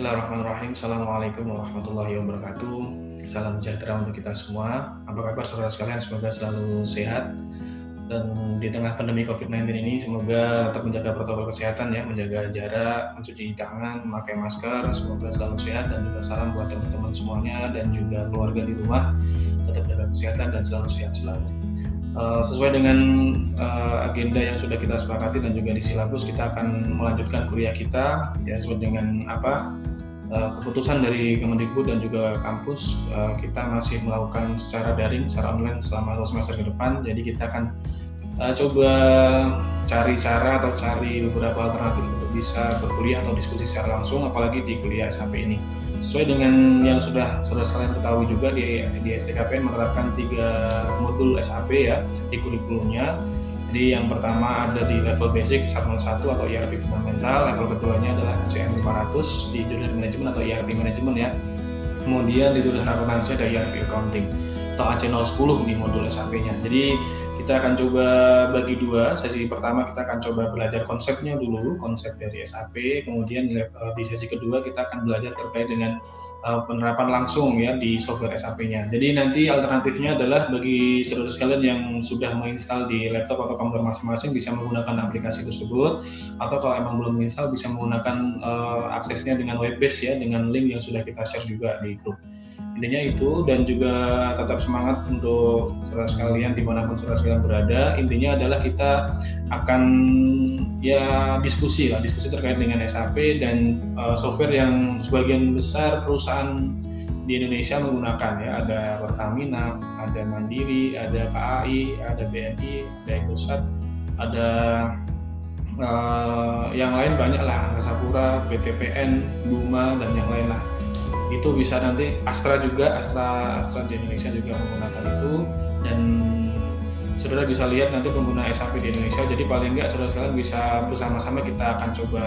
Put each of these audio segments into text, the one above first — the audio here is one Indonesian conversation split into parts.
Bismillahirrahmanirrahim. Assalamualaikum warahmatullahi wabarakatuh. Salam sejahtera untuk kita semua. Apa kabar saudara sekalian? Semoga selalu sehat. Dan di tengah pandemi COVID-19 ini semoga tetap menjaga protokol kesehatan ya, menjaga jarak, mencuci tangan, memakai masker. Semoga selalu sehat dan juga salam buat teman-teman semuanya dan juga keluarga di rumah. Tetap jaga kesehatan dan selalu sehat selalu. Sesuai dengan agenda yang sudah kita sepakati dan juga di silabus, kita akan melanjutkan kuliah kita ya sesuai dengan keputusan dari Kemendikbud dan juga kampus. Kita masih melakukan secara daring, secara online selama 2 semester ke depan. Jadi kita akan coba cari cara atau cari beberapa alternatif untuk bisa berkuliah atau diskusi secara langsung, apalagi di kuliah SAP ini. Sesuai dengan yang sudah sekalian ketahui juga, di STKPN menerapkan 3 modul SAP ya di kurikulumnya. Jadi yang pertama ada di level basic SAP 01 atau ERP fundamental, level keduanya adalah ACM 500 di jurusan manajemen atau ERP manajemen ya. Kemudian di jurusan akuntansi ada ERP accounting atau AC010 di modul SAP-nya. Jadi kita akan coba bagi 2. Sesi pertama kita akan coba belajar konsepnya dulu, konsep dari SAP. Kemudian di sesi kedua kita akan belajar terkait dengan penerapan langsung ya di software SAP-nya. Jadi nanti alternatifnya adalah bagi saudara sekalian yang sudah menginstal di laptop atau komputer masing-masing bisa menggunakan aplikasi tersebut, atau kalau emang belum menginstal bisa menggunakan aksesnya dengan web base ya, dengan link yang sudah kita share juga di grup. Intinya itu, dan juga tetap semangat untuk saudara sekalian dimanapun saudara sekalian berada. Intinya adalah kita akan ya diskusi terkait dengan SAP dan software yang sebagian besar perusahaan di Indonesia menggunakan ya. Ada Pertamina, ada Mandiri, ada KAI, ada BNI, ada Indosat, ada yang lain banyak lah, Angkasa Pura, PTPN, Buma, dan yang lain lah. Itu bisa nanti Astra di Indonesia juga menggunakan itu, dan saudara bisa lihat nanti pengguna SAP di Indonesia. Jadi paling enggak saudara sekalian bisa bersama-sama kita akan coba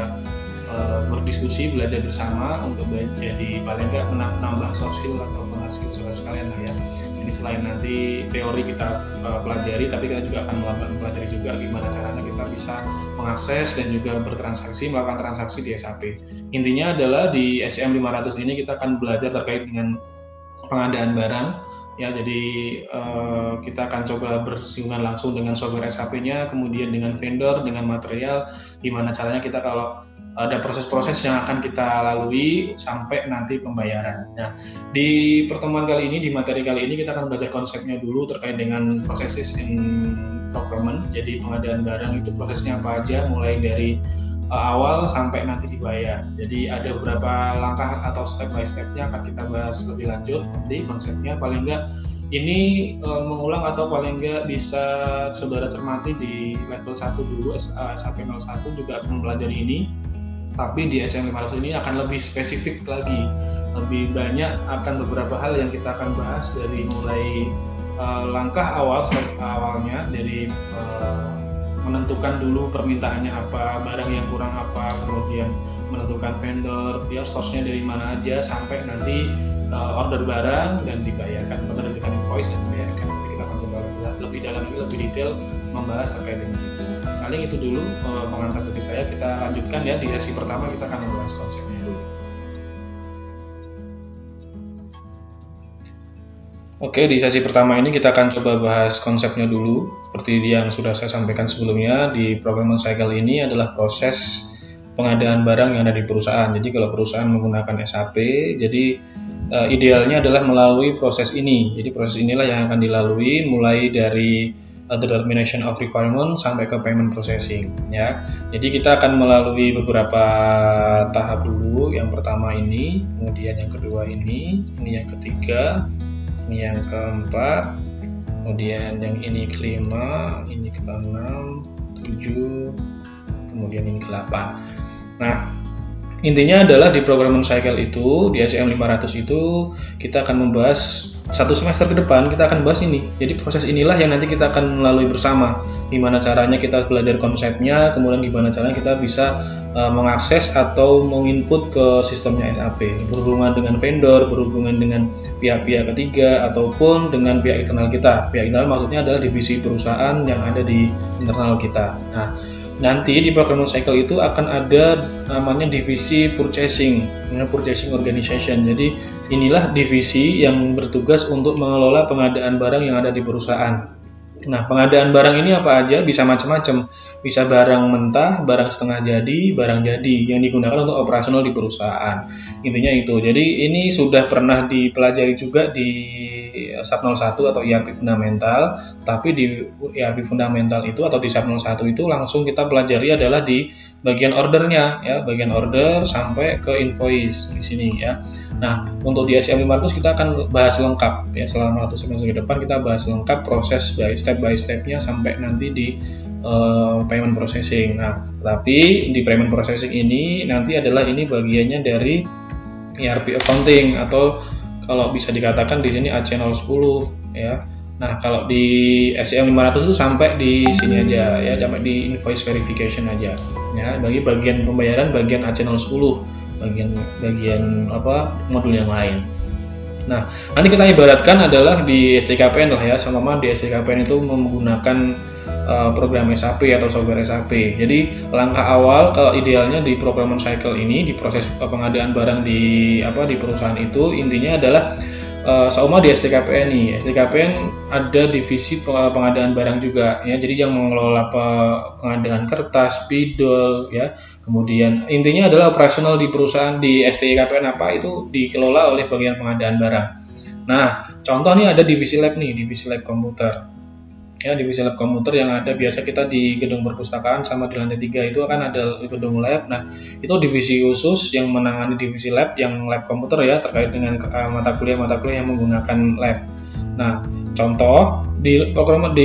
berdiskusi, belajar bersama untuk jadi paling enggak menambah soft skill atau skill saudara sekalian lah ya. Jadi selain nanti teori kita pelajari, tapi kita juga akan mempelajari juga gimana caranya kita bisa mengakses dan juga bertransaksi, melakukan transaksi di SAP. Intinya adalah di SCM 500 ini kita akan belajar terkait dengan pengadaan barang ya. Jadi kita akan coba bersinggungan langsung dengan software SAP-nya, kemudian dengan vendor, dengan material, gimana caranya kita kalau ada proses-proses yang akan kita lalui sampai nanti pembayaran. Nah, di pertemuan kali ini, di materi kali ini kita akan belajar konsepnya dulu terkait dengan processes in procurement. Jadi pengadaan barang itu prosesnya apa aja, mulai dari awal sampai nanti dibayar. Jadi ada beberapa langkah atau step by step-nya akan kita bahas lebih lanjut nanti konsepnya. Paling enggak ini mengulang atau paling enggak bisa saudara cermati di level 1 dulu, SAP 01 juga akan mempelajari ini. Tapi di SCM 500 ini akan lebih spesifik lagi, lebih banyak akan beberapa hal yang kita akan bahas dari mulai langkah step awalnya, dari menentukan dulu permintaannya apa, barang yang kurang apa, kemudian menentukan vendor, ya source-nya dari mana aja, sampai nanti order barang dan dibayarkan, menerbitkan invoice dan dibayarkan. Jadi kita akan coba lebih dalam, lebih detail membahas terkait dengan itu. Paling itu dulu pengantar dari saya. Kita lanjutkan ya, di sesi pertama kita akan membahas konsepnya dulu. Oke, di sesi pertama ini kita akan coba bahas konsepnya dulu. Seperti yang sudah saya sampaikan sebelumnya, di procurement cycle ini adalah proses pengadaan barang yang ada di perusahaan. Jadi kalau perusahaan menggunakan SAP, jadi idealnya adalah melalui proses ini. Jadi proses inilah yang akan dilalui mulai dari determination of requirement sampai ke payment processing ya. Jadi kita akan melalui beberapa tahap dulu. Yang pertama ini, kemudian yang kedua ini yang ketiga, ini yang keempat, kemudian yang ini kelima, ini keenam, 7, kemudian ini ke-8. Nah, intinya adalah di procurement cycle itu, di SCM 500 itu kita akan membahas 1 semester ke depan, kita akan bahas ini. Jadi proses inilah yang nanti kita akan melalui bersama. Gimana caranya kita belajar konsepnya, kemudian gimana caranya kita bisa mengakses atau menginput ke sistemnya SAP. Berhubungan dengan vendor, berhubungan dengan pihak-pihak ketiga, ataupun dengan pihak internal kita. Pihak internal maksudnya adalah divisi perusahaan yang ada di internal kita. Nah, nanti di procurement cycle itu akan ada namanya divisi purchasing, purchasing organization. Jadi inilah divisi yang bertugas untuk mengelola pengadaan barang yang ada di perusahaan. Nah, pengadaan barang ini apa aja? Bisa macam-macam. Bisa barang mentah, barang setengah jadi, barang jadi yang digunakan untuk operasional di perusahaan. Intinya itu. Jadi ini sudah pernah dipelajari juga di SAP 01 atau ERP fundamental, tapi di ERP fundamental itu atau di SAP 01 itu langsung kita pelajari adalah di bagian ordernya ya, bagian order sampai ke invoice di sini ya. Nah, untuk di SCM 500 kita akan bahas lengkap ya, selama 1 semester ke depan kita bahas lengkap proses by step-nya sampai nanti di payment processing. Nah, tapi di payment processing ini nanti adalah ini bagiannya dari ERP accounting atau kalau bisa dikatakan di sini AC010 ya. Nah, kalau di SCM 500 itu sampai di sini aja ya, sampai di invoice verification aja ya. Bagi bagian pembayaran bagian AC010, bagian apa modul yang lain. Nah, nanti kita ibaratkan adalah di SDKPN lah ya, sama di SDKPN itu menggunakan program SAP atau software SAP. Jadi langkah awal kalau idealnya di procurement cycle ini, di proses pengadaan barang di perusahaan itu intinya adalah di SDKPN nih. SDKPN ada divisi pengadaan barang juga ya. Jadi yang mengelola pengadaan kertas, spidol ya. Kemudian intinya adalah operasional di perusahaan di SDKPN apa itu dikelola oleh bagian pengadaan barang. Nah, contoh nih ada divisi lab nih, divisi lab komputer. Ya, divisi lab komputer yang ada biasa kita di gedung perpustakaan sama di lantai 3 itu akan ada gedung lab. Nah, itu divisi khusus yang menangani divisi lab yang lab komputer ya, terkait dengan mata kuliah yang menggunakan lab. Nah, contoh di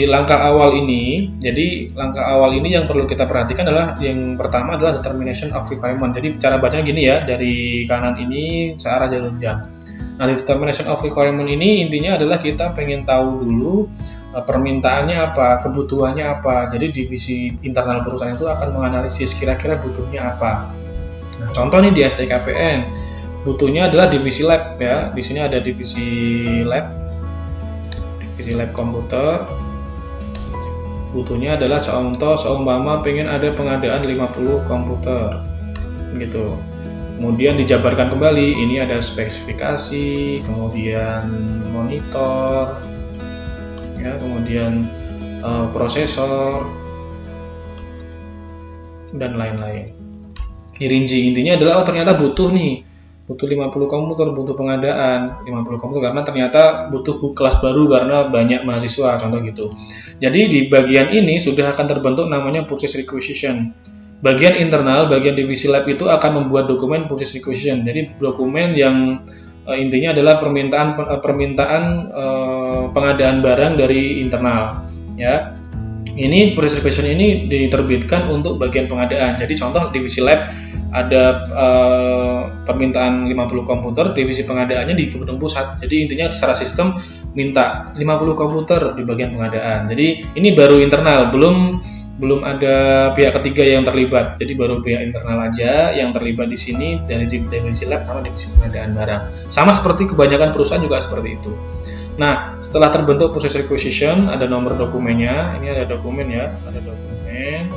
langkah awal ini, jadi langkah awal ini yang perlu kita perhatikan adalah yang pertama adalah determination of requirement. Jadi cara bacanya gini ya, dari kanan ini searah jalur jam. Nah, di determination of requirement ini intinya adalah kita pengen tahu dulu permintaannya apa, kebutuhannya apa. Jadi divisi internal perusahaan itu akan menganalisis kira-kira butuhnya apa. Nah, contoh nih di SDKPN, butuhnya adalah divisi lab ya. Di sini ada divisi lab komputer. Butuhnya adalah contoh seumpama pengen ada pengadaan 50 komputer gitu. Kemudian dijabarkan kembali, ini ada spesifikasi, kemudian monitor ya, kemudian prosesor dan lain-lain. Dirinci, intinya adalah ternyata butuh 50 komputer, butuh pengadaan 50 komputer karena ternyata butuh kelas baru karena banyak mahasiswa, contoh gitu. Jadi di bagian ini sudah akan terbentuk namanya purchase requisition. Bagian internal, bagian divisi lab itu akan membuat dokumen purchase requisition. Jadi dokumen yang intinya adalah permintaan pengadaan barang dari internal ya. Ini purchase requisition ini diterbitkan untuk bagian pengadaan. Jadi contoh divisi lab ada permintaan 50 komputer, divisi pengadaannya di gedung pusat. Jadi intinya secara sistem minta 50 komputer di bagian pengadaan. Jadi ini baru internal, belum ada pihak ketiga yang terlibat. Jadi baru pihak internal aja yang terlibat di sini dari divisi lab sama divisi pengadaan barang. Sama seperti kebanyakan perusahaan juga seperti itu. Nah, setelah terbentuk proses requisition, ada nomor dokumennya. Ini ada dokumen ya, ada dokumen.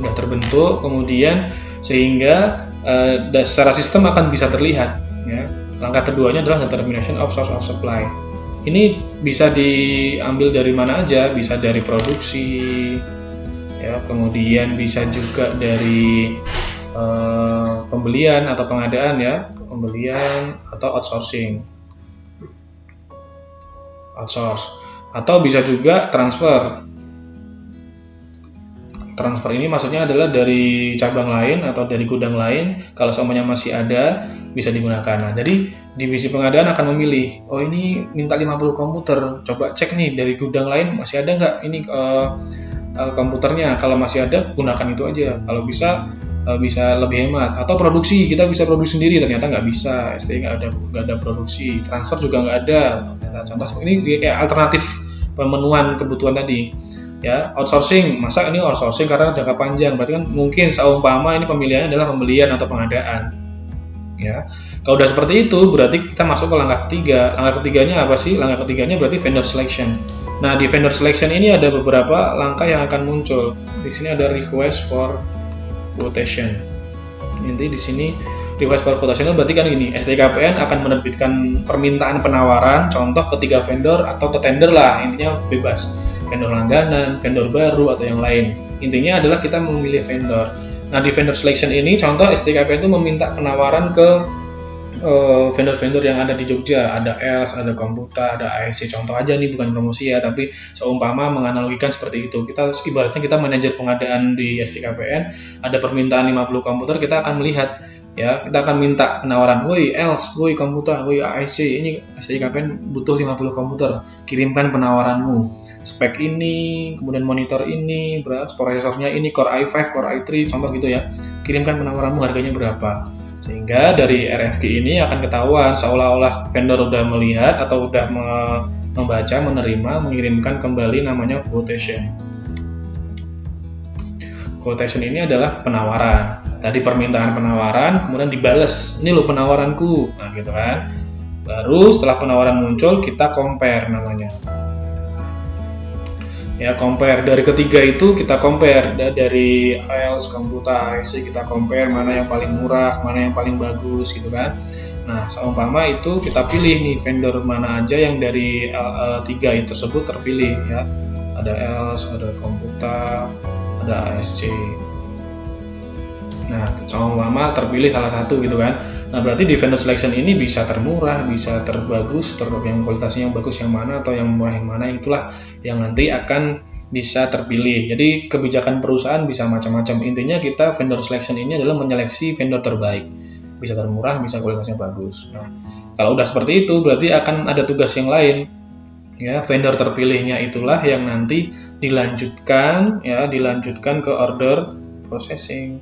Sudah terbentuk, kemudian sehingga secara sistem akan bisa terlihat. Ya. Langkah keduanya adalah determination of source of supply. Ini bisa diambil dari mana aja, bisa dari produksi. Ya, kemudian bisa juga dari pembelian atau pengadaan ya, pembelian atau outsource, atau bisa juga transfer. Transfer ini maksudnya adalah dari cabang lain atau dari gudang lain, kalau semuanya masih ada bisa digunakan. Nah, jadi divisi pengadaan akan memilih, oh ini minta 50 komputer, coba cek nih dari gudang lain masih ada nggak ini komputernya. Kalau masih ada gunakan itu aja, kalau bisa lebih hemat. Atau produksi, kita bisa produksi sendiri, ternyata nggak bisa, STI nggak ada produksi, transfer juga nggak ada. Contoh ini kayak alternatif pemenuhan kebutuhan tadi ya. Outsourcing, masa ini outsourcing karena jangka panjang, berarti kan mungkin seumpama ini pemilihannya adalah pembelian atau pengadaan ya. Kalau udah seperti itu berarti kita masuk ke langkah ketiga. Langkah ketiganya apa sih? Langkah ketiganya berarti vendor selection. Nah, di vendor selection ini ada beberapa langkah yang akan muncul. Di sini ada request for quotation. Nanti di sini request for quotation itu berarti kan gini, SDKPN akan menerbitkan permintaan penawaran, contoh ke 3 vendor atau ke tender lah, intinya bebas. Vendor langganan, vendor baru atau yang lain. Intinya adalah kita memilih vendor. Nah, di vendor selection ini contoh SDKPN itu meminta penawaran ke vendor-vendor yang ada di Jogja, ada ELS, ada Komputa, ada ASC, contoh aja nih, bukan promosi ya, tapi seumpama menganalogikan seperti itu. Kita ibaratnya kita manajer pengadaan di SDKPN, ada permintaan 50 komputer, kita akan melihat ya, kita akan minta penawaran, woi ELS, woi Komputa, woi ASC, ini SDKPN butuh 50 komputer, kirimkan penawaranmu, spek ini, kemudian monitor ini, prosesornya ini, Core i5, Core i3, contoh gitu ya, kirimkan penawaranmu, harganya berapa. Sehingga dari RFQ ini akan ketahuan seolah-olah vendor udah melihat atau udah membaca, menerima, mengirimkan kembali namanya quotation. Quotation ini adalah penawaran. Tadi permintaan penawaran, kemudian dibales, ini loh penawaranku, nah gitu kan. Baru setelah penawaran muncul, kita compare namanya. Ya, compare dari ketiga itu kita compare dari ELS, Komputa, ASC, kita compare mana yang paling murah, mana yang paling bagus gitu kan. Nah, seumpama itu kita pilih nih vendor mana aja yang dari tiga itu tersebut terpilih ya. Ada ELS, ada Komputa, ada ASC. Nah, seumpama terpilih salah satu gitu kan. Nah, berarti di vendor selection ini bisa termurah, bisa terbagus, yang kualitasnya yang bagus yang mana atau yang murah yang mana, itulah yang nanti akan bisa terpilih. Jadi kebijakan perusahaan bisa macam-macam. Intinya kita vendor selection ini adalah menyeleksi vendor terbaik. Bisa termurah, bisa kualitasnya bagus. Nah, kalau udah seperti itu berarti akan ada tugas yang lain. Ya, vendor terpilihnya itulah yang nanti dilanjutkan ke order processing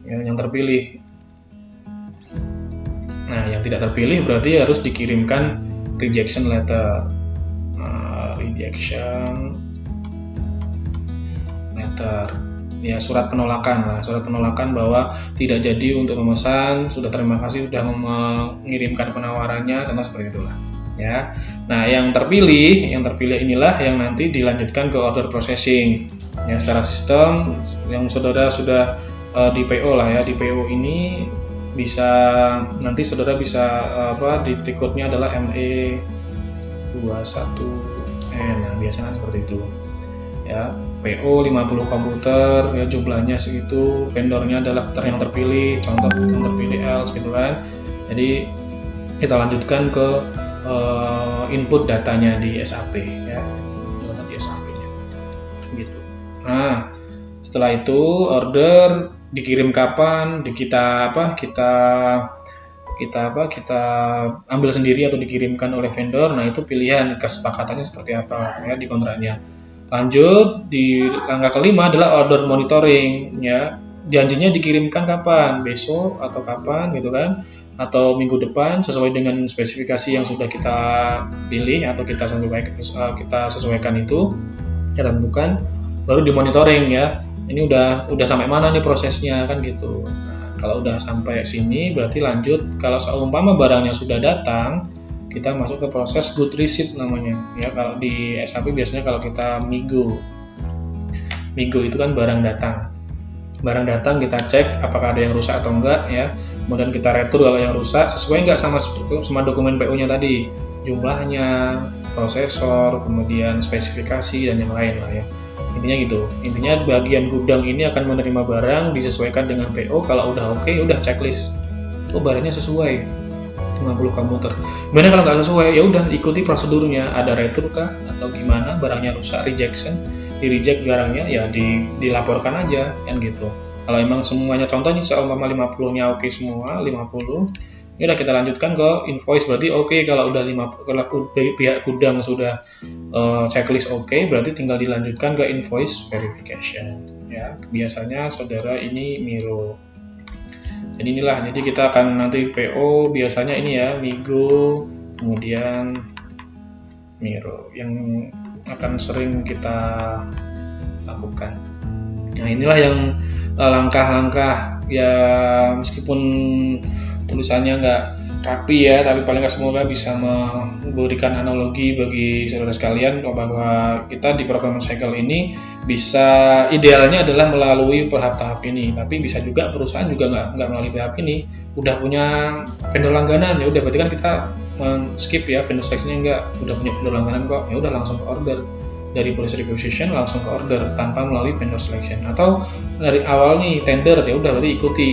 ya, yang terpilih. Nah, yang tidak terpilih berarti harus dikirimkan rejection letter. Rejection letter. Ya, surat penolakan lah, surat penolakan bahwa tidak jadi untuk memesan, sudah terima kasih sudah mengirimkan penawarannya, contoh seperti itulah. Ya. Nah, yang terpilih inilah yang nanti dilanjutkan ke order processing. Ya, secara sistem yang saudara sudah di PO lah ya, di PO ini bisa nanti saudara bisa di tiketnya adalah ME21N. Nah, biasanya seperti itu. Ya, PO 50 komputer ya, jumlahnya segitu, vendornya adalah yang terpilih, contoh yang terpilih ELS gitu kan. Jadi kita lanjutkan ke input datanya di SAP ya. Data di SAP-nya. Gitu. Nah, setelah itu order dikirim kapan, kita ambil sendiri atau dikirimkan oleh vendor. Nah, itu pilihan, kesepakatannya seperti apa ya di kontraknya. Lanjut di langkah kelima adalah order monitoring ya. Janjinya dikirimkan kapan, besok atau kapan gitu kan, atau minggu depan sesuai dengan spesifikasi yang sudah kita pilih atau kita sesuaikan itu, kita tentukan, baru dimonitoring ya. Ini udah sampai mana nih prosesnya kan gitu. Nah, kalau udah sampai sini berarti lanjut, kalau seumpama barangnya sudah datang, kita masuk ke proses good receipt namanya ya. Kalau di SAP biasanya kalau kita Migo itu kan barang datang kita cek apakah ada yang rusak atau enggak ya, kemudian kita retur kalau yang rusak sesuai enggak sama dokumen PO nya tadi, jumlahnya, prosesor, kemudian spesifikasi dan yang lain lah ya. Intinya gitu. Intinya bagian gudang ini akan menerima barang disesuaikan dengan PO. Kalau udah oke, udah checklist. Oh, barangnya sesuai 50 komputer. Gimana kalau nggak sesuai? Ya udah ikuti prosedurnya. Ada retur kah atau gimana? Barangnya rusak, rejection, di reject barangnya ya dilaporkan aja kan gitu. Kalau emang semuanya, contohnya seumpama 50-nya oke semua, 50. Ini udah kita lanjutkan ke invoice, berarti oke. Kalau udah 50, kalau pihak gudang sudah checklist oke, berarti tinggal dilanjutkan ke invoice verification ya. Biasanya saudara ini Miro. Jadi inilah, jadi kita akan nanti PO biasanya ini ya, Migo kemudian Miro yang akan sering kita lakukan. Nah, inilah yang langkah-langkah ya, meskipun tulisannya rapi ya, tapi paling nggak semoga bisa memberikan analogi bagi saudara sekalian bahwa kita di procurement cycle ini bisa idealnya adalah melalui tahap-tahap ini, tapi bisa juga perusahaan juga nggak melalui tahap ini, udah punya vendor langganan ya udah berarti kan kita skip ya vendor seleksinya, nggak udah punya vendor langganan kok ya udah langsung ke order dari policy requisition langsung ke order tanpa melalui vendor selection, atau dari awal nih tender ya udah berarti ikuti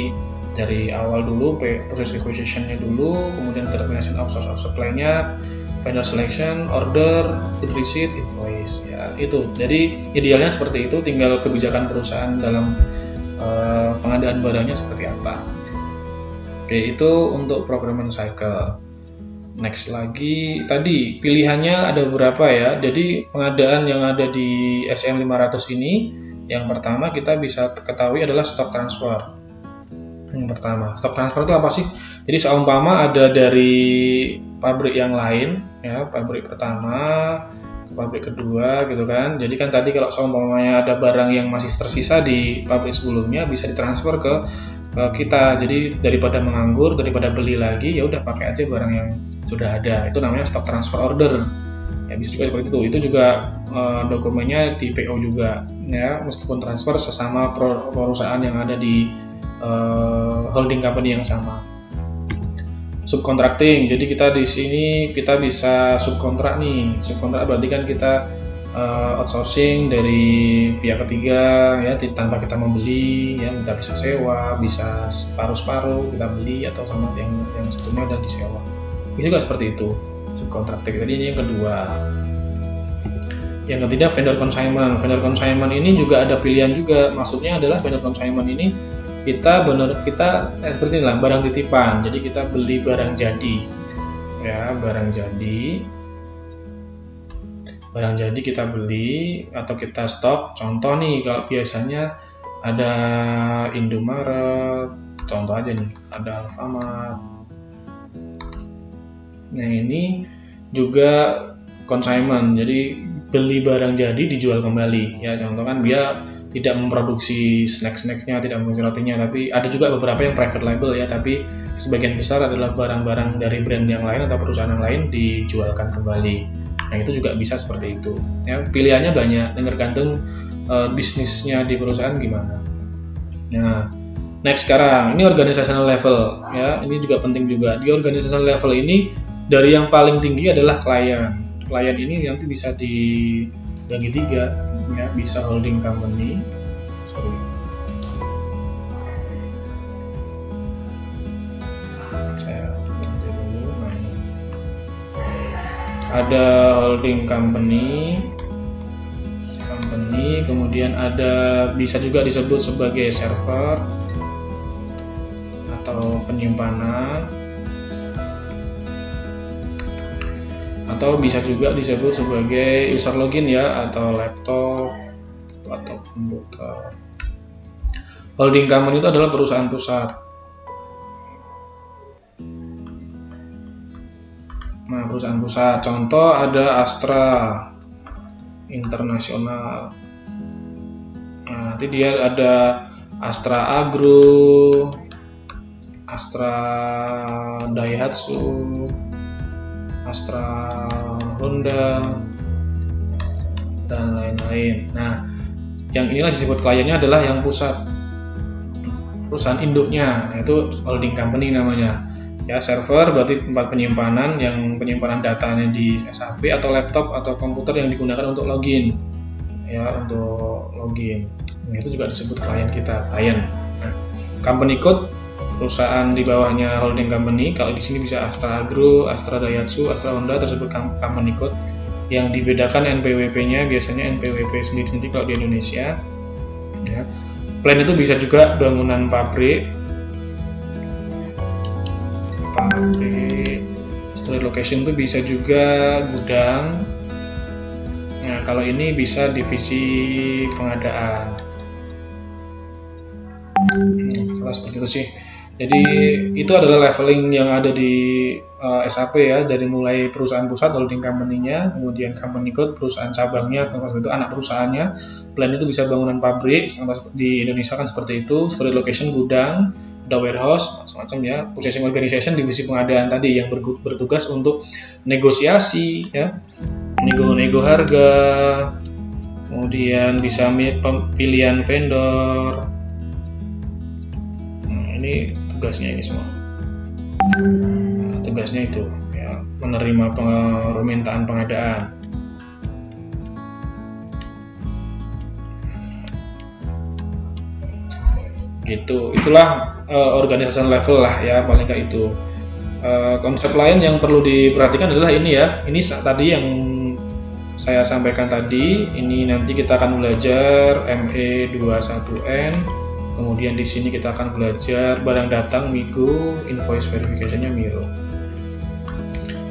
dari awal dulu proses requisition-nya dulu, kemudian termination of source of supply-nya, vendor selection, order, good receipt, invoice ya itu. Jadi idealnya seperti itu, tinggal kebijakan perusahaan dalam pengadaan barangnya seperti apa. Oke, itu untuk procurement cycle. Next lagi, tadi pilihannya ada beberapa ya. Jadi pengadaan yang ada di SM 500 ini, yang pertama kita bisa ketahui adalah stock transfer. Yang pertama, stock transfer itu apa sih? Jadi seumpama ada dari pabrik yang lain, ya pabrik pertama ke pabrik kedua gitu kan. Jadi kan tadi kalau seumpamanya ada barang yang masih tersisa di pabrik sebelumnya bisa ditransfer ke kita. Jadi daripada menganggur, daripada beli lagi, ya udah pakai aja barang yang sudah ada. Itu namanya stock transfer order. Ya bisa juga seperti itu. Itu juga dokumennya di PO juga, ya meskipun transfer sesama perusahaan yang ada di holding company yang sama. Subcontracting, jadi kita di sini kita bisa subkontrak nih. Subkontrak berarti kan kita outsourcing dari pihak ketiga ya, tanpa kita membeli ya, kita bisa sewa, bisa separuh-separuh kita beli atau sama yang sebetulnya udah disewa. Itu juga seperti itu subcontracting. Jadi ini yang kedua. Yang ketiga vendor consignment. Vendor consignment ini juga ada pilihan juga. Maksudnya adalah vendor consignment ini kita seperti inilah barang titipan. Jadi kita beli barang jadi ya, barang jadi kita beli atau kita stok. Contoh nih, kalau biasanya ada Indomaret, contoh aja nih, ada Alfamart. Nah ini juga consignment, jadi beli barang jadi dijual kembali ya. Contoh kan dia tidak memproduksi snack-snacknya, tidak memproduksi rotinya, tapi ada juga beberapa yang private label ya, tapi sebagian besar adalah barang-barang dari brand yang lain atau perusahaan yang lain dijualkan kembali. Nah itu juga bisa seperti itu ya, pilihannya banyak, tergantung bisnisnya di perusahaan gimana. Nah next sekarang ini organizational level ya, ini juga penting juga. Di organizational level ini dari yang paling tinggi adalah klien. Klien ini nanti bisa dibagi 3 ya, bisa holding company, ada holding company, kemudian ada bisa juga disebut sebagai server atau penyimpanan, atau bisa juga disebut sebagai user login ya, atau laptop atau komputer. Holding company itu adalah perusahaan pusat. Nah, perusahaan pusat, contoh ada Astra Internasional. Nah, nanti dia ada Astra Agro, Astra Daihatsu, Astra Honda, dan lain-lain. Nah, yang inilah disebut kliennya adalah yang pusat, perusahaan induknya, yaitu holding company namanya. Ya, server berarti tempat penyimpanan, yang penyimpanan datanya di SAP, atau laptop atau komputer yang digunakan untuk login. Ya, untuk login. Nah, itu juga disebut klien kita, klien. Nah, company code, perusahaan di bawahnya holding company. Kalau di sini bisa Astra Agro, Astra Daihatsu, Astra Honda, tersebut company code. Yang dibedakan NPWP-nya, biasanya NPWP sendiri-sendiri kalau di Indonesia. Ya. Plan itu bisa juga bangunan pabrik, storage location itu bisa juga gudang. Nah, kalau ini bisa divisi pengadaan. Kalau seperti itu sih. Jadi itu adalah leveling yang ada di SAP ya, dari mulai perusahaan pusat holding company-nya, kemudian company code perusahaan cabangnya, itu anak perusahaannya. Plan itu bisa bangunan pabrik, di Indonesia kan seperti itu, storage location gudang, ada warehouse, macam-macam ya. Purchasing organization divisi pengadaan tadi yang bertugas untuk negosiasi ya, nego harga, kemudian bisa pilihan vendor. Ini tugasnya ini semua. Tugasnya itu ya, menerima permintaan pengadaan. Gitu, itulah organization level lah ya, paling nggak itu. Konsep lain yang perlu diperhatikan adalah ini ya, ini tadi yang saya sampaikan tadi. Ini nanti kita akan belajar ME21N, kemudian di sini kita akan belajar barang datang Migo, invoice verification-nya Miro.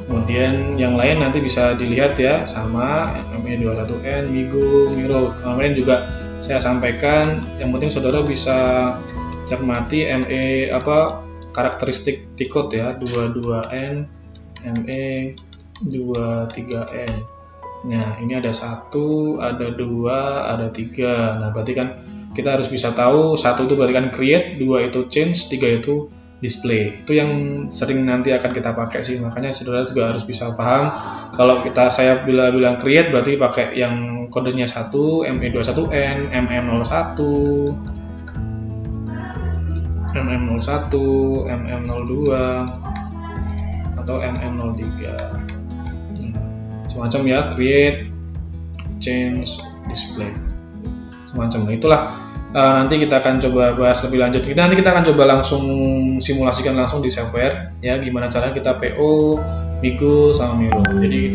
Kemudian yang lain nanti bisa dilihat ya, sama ME21N, Migo, Miro. Kemarin juga saya sampaikan, yang penting saudara bisa cermati ME karakteristik T-code ya, 22N, ME 23N. Nah, ini ada 1, ada 2, ada 3. Nah, berarti kan kita harus bisa tahu 1 itu berarti kan create, 2 itu change, 3 itu display. Itu yang sering nanti akan kita pakai sih, makanya saudara juga harus bisa paham. Kalau saya bilang create berarti pakai yang kodenya 1, ME21N, MM01, MM01, MM02, atau MM03. Semacam ya, create, change, display. Semacam itulah. Nanti kita akan coba bahas lebih lanjut. Nanti kita akan coba langsung simulasikan langsung di software ya, gimana cara kita PO Migo sama Miro. Jadi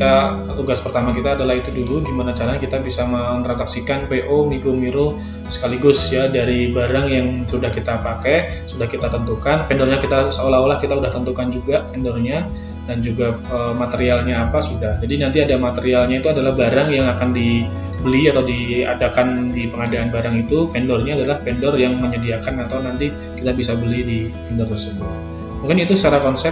tugas pertama kita adalah itu dulu, gimana caranya kita bisa mentransaksikan PO Migo Miro sekaligus ya, dari barang yang sudah kita pakai, sudah kita tentukan, vendornya kita seolah-olah kita udah tentukan juga vendornya, dan juga materialnya apa sudah. Jadi nanti ada materialnya, itu adalah barang yang akan dibeli atau diadakan di pengadaan barang itu, vendornya adalah vendor yang menyediakan atau nanti kita bisa beli di vendor tersebut. Mungkin itu secara konsep.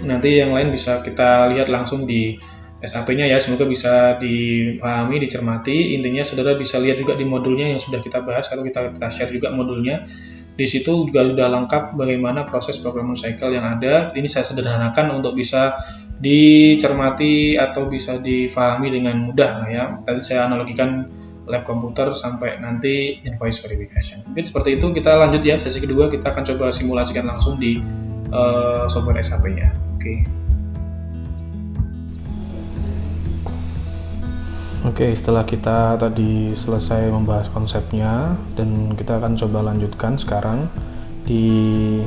Nanti yang lain bisa kita lihat langsung di SAP-nya ya, semoga bisa dipahami, dicermati. Intinya saudara bisa lihat juga di modulnya yang sudah kita bahas, atau kita share juga modulnya. Di situ juga sudah lengkap bagaimana proses procurement cycle yang ada. Ini saya sederhanakan untuk bisa dicermati atau bisa dipahami dengan mudah lah ya. Tadi saya analogikan lab komputer sampai nanti invoice verification. Mungkin seperti itu. Kita lanjut ya, sesi kedua kita akan coba simulasikan langsung di software SAP-nya. Oke, setelah kita tadi selesai membahas konsepnya, dan kita akan coba lanjutkan sekarang di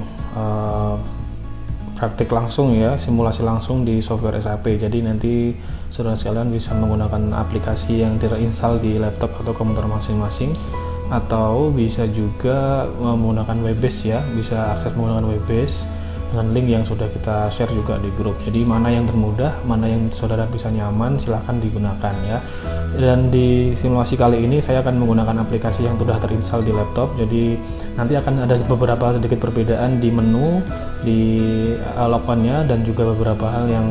praktik langsung ya, simulasi langsung di software SAP. Jadi nanti saudara sekalian bisa menggunakan aplikasi yang terinstall di laptop atau komputer masing-masing, atau bisa juga menggunakan web-based ya, bisa akses menggunakan web-based dengan link yang sudah kita share juga di grup. Jadi mana yang termudah, mana yang saudara bisa nyaman, silahkan digunakan ya. Dan di simulasi kali ini saya akan menggunakan aplikasi yang sudah terinstall di laptop. Jadi nanti akan ada beberapa sedikit perbedaan di menu, di logon-nya, dan juga beberapa hal yang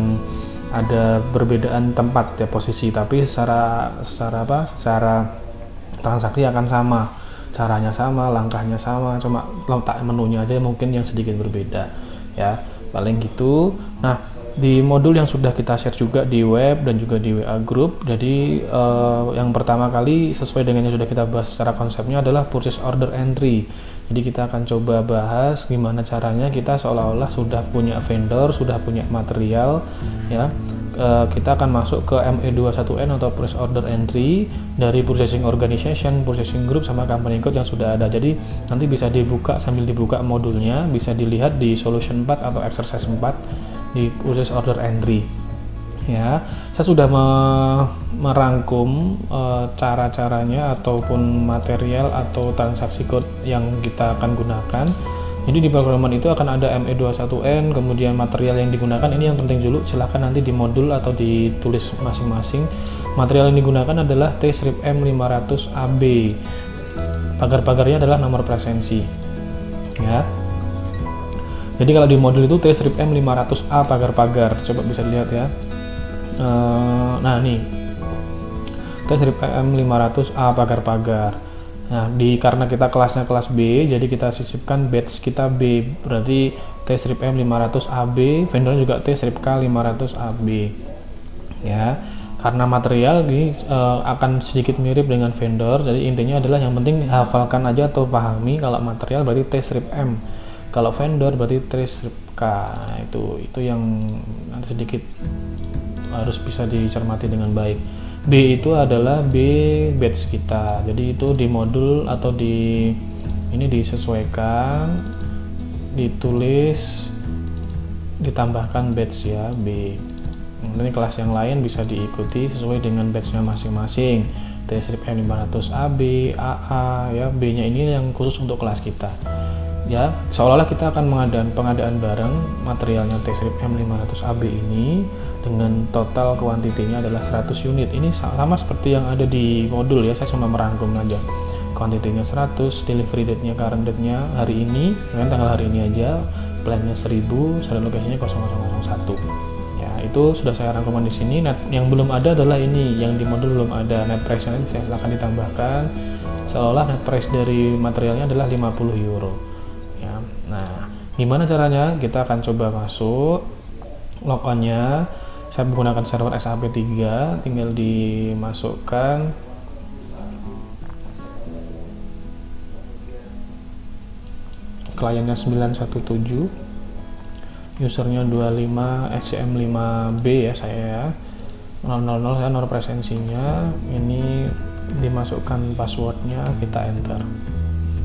ada perbedaan tempat ya, posisi. Tapi secara transaksi akan sama, caranya sama, langkahnya sama, cuma letak menunya aja mungkin yang sedikit berbeda ya, paling gitu. Nah, di modul yang sudah kita share juga di web dan juga di WA group. Jadi yang pertama kali sesuai dengan yang sudah kita bahas secara konsepnya adalah purchase order entry. Jadi kita akan coba bahas gimana caranya kita seolah-olah sudah punya vendor, sudah punya material ya. Kita akan masuk ke ME21N atau purchase order entry dari purchasing organization, purchasing group, sama company code yang sudah ada. Jadi nanti bisa dibuka, sambil dibuka modulnya bisa dilihat di solution 4 atau exercise 4 di purchase order entry ya. Saya sudah merangkum cara-caranya ataupun material atau transaksi code yang kita akan gunakan. Jadi di pemrograman itu akan ada ME21N, kemudian material yang digunakan. Ini yang penting dulu, silahkan nanti di modul atau ditulis masing-masing. Material yang digunakan adalah T-strip M500AB. Pagar-pagarnya adalah nomor presensi. Ya. Jadi kalau di modul itu T-strip M500A pagar-pagar. Coba bisa dilihat ya. Nah nih, T-strip M500A pagar-pagar. Nah, karena kita kelasnya kelas B, jadi kita sisipkan batch kita B, berarti T-strip M 500 AB, vendornya juga T-strip K 500 AB. Ya, karena material ini akan sedikit mirip dengan vendor, jadi intinya adalah yang penting hafalkan aja atau pahami kalau material berarti T-strip M, kalau vendor berarti T-strip K. Nah, itu yang sedikit harus bisa dicermati dengan baik. B itu adalah B batch kita, jadi itu di modul atau ini disesuaikan, ditulis, ditambahkan batch ya B. Ini kelas yang lain bisa diikuti sesuai dengan batchnya masing-masing, T-strip M500 AB, AA ya, B nya ini yang khusus untuk kelas kita ya, seolah-olah kita akan pengadaan barang materialnya T-strip M500 AB ini dengan total kuantitinya adalah 100 unit. Ini sama seperti yang ada di modul ya, saya cuma merangkum aja. Kuantitinya 100, delivery date-nya, current date-nya hari ini, tanggal hari ini aja, plan-nya 1000, saldo location-nya 0001. Ya, itu sudah saya rangkuman di sini. Yang belum ada adalah ini, yang di modul belum ada net price-nya, nanti saya akan ditambahkan. Seolah net price dari materialnya adalah 50 euro. Ya, nah, gimana caranya? Kita akan coba masuk logon-nya. Saya menggunakan server SAP3, tinggal dimasukkan kliennya 917, usernya 25 SCM5B ya, saya ya 000 saya nomor presensinya, ini dimasukkan passwordnya, kita enter.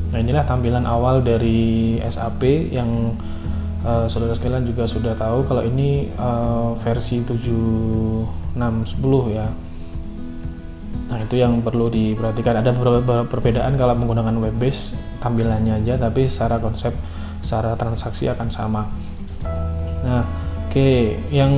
Nah, inilah tampilan awal dari SAP yang saudara sekalian juga sudah tahu kalau ini versi 7610 ya. Nah, itu yang perlu diperhatikan. Ada beberapa perbedaan kalau menggunakan web base tampilannya aja, tapi secara konsep, secara transaksi akan sama. Nah, oke, yang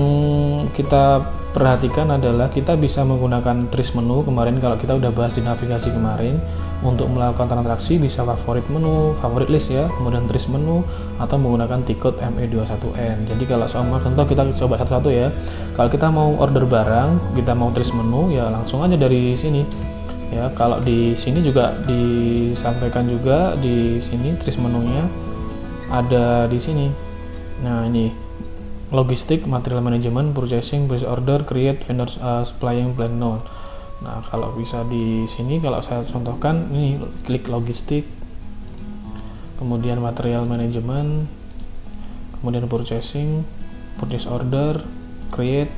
kita perhatikan adalah kita bisa menggunakan trace menu. Kemarin kalau kita udah bahas di navigasi kemarin, untuk melakukan transaksi bisa favorit menu, favorit list ya, kemudian trace menu, atau menggunakan T-code ME21N. Jadi kalau sama contoh kita coba satu-satu ya. Kalau kita mau order barang, kita mau trace menu ya langsung aja dari sini. Ya, kalau di sini juga disampaikan juga di sini trace menunya ada di sini. Nah, ini logistik, material management, purchasing, purchase order, create, vendor supplying plan note. Nah, kalau bisa di sini, kalau saya contohkan, ini klik logistik, kemudian material management, kemudian purchasing, purchase order, create,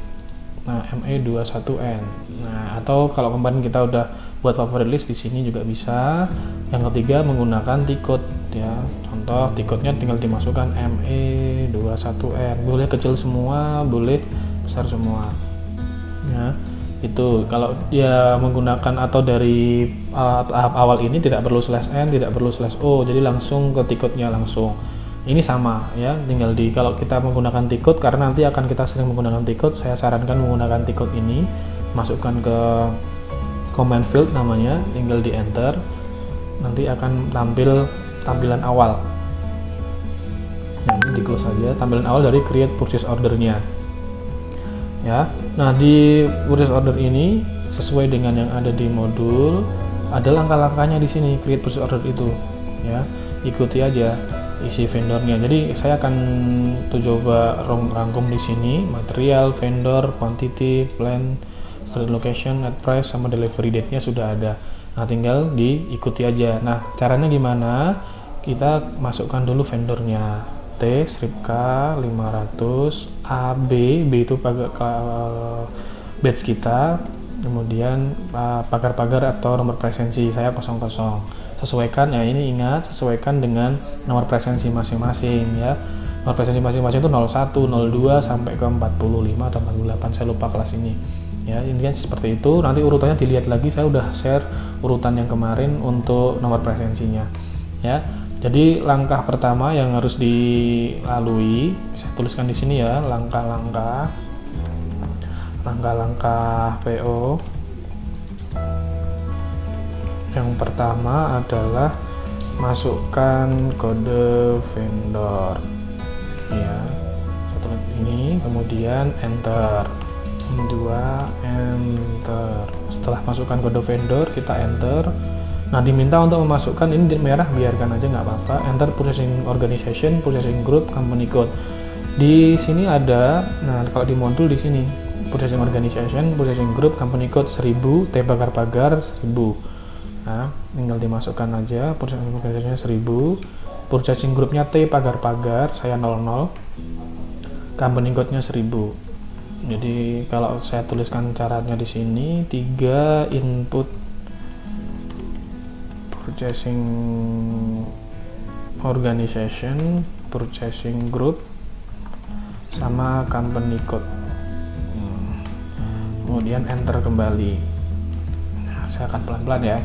nah ME21N. Nah, atau kalau kemarin kita udah buat favorite list, di sini juga bisa. Yang ketiga menggunakan T-code ya. Contoh T-code-nya tinggal dimasukkan ME21N. Boleh kecil semua, boleh besar semua. Ya. Itu kalau dia menggunakan atau dari tahap awal ini tidak perlu /n, tidak perlu /o, jadi langsung ke T-code-nya langsung. Ini sama ya, tinggal kalau kita menggunakan T-code, karena nanti akan kita sering menggunakan T-code, saya sarankan menggunakan T-code ini, masukkan ke command field namanya, tinggal di enter, nanti akan tampil tampilan awal. Nah, ini di close saja, tampilan awal dari create purchase order-nya. Ya, nah di purchase order ini sesuai dengan yang ada di modul, ada langkah-langkahnya di sini create purchase order itu. Ya, ikuti aja isi vendornya. Jadi saya akan coba rangkum di sini material, vendor, quantity, plan, storage location, net price, sama delivery date-nya sudah ada. Nah, tinggal diikuti aja. Nah, caranya gimana? Kita masukkan dulu vendornya. T-strip K 500 AB, B itu batch kita, kemudian pagar-pagar atau nomor presensi saya 00. Sesuaikan ya, ini ingat sesuaikan dengan nomor presensi masing-masing ya. Nomor presensi masing-masing itu 01, 02 sampai ke 45 atau 48, saya lupa kelas ini. Ya, intinya seperti itu. Nanti urutannya dilihat lagi, saya udah share urutan yang kemarin untuk nomor presensinya. Ya. Jadi langkah pertama yang harus dilalui, saya tuliskan di sini ya, langkah-langkah PO. Yang pertama adalah masukkan kode vendor. Ya, satu ini, kemudian enter. Kedua enter. Setelah masukkan kode vendor, kita enter. Nah, diminta untuk memasukkan ini di merah, biarkan aja nggak apa-apa. Enter purchasing organization, purchasing group, company code. Di sini ada, nah kalau di modul di sini purchasing organization, purchasing group, company code 1000, T pagar-pagar 1000. Nah, tinggal dimasukkan aja purchasing organization 1000, purchasing groupnya T pagar-pagar, saya 00, company code-nya 1000. Jadi kalau saya tuliskan caranya di sini 3 input purchasing organization, purchasing group, sama company code. Kemudian enter kembali. Nah, saya akan pelan-pelan ya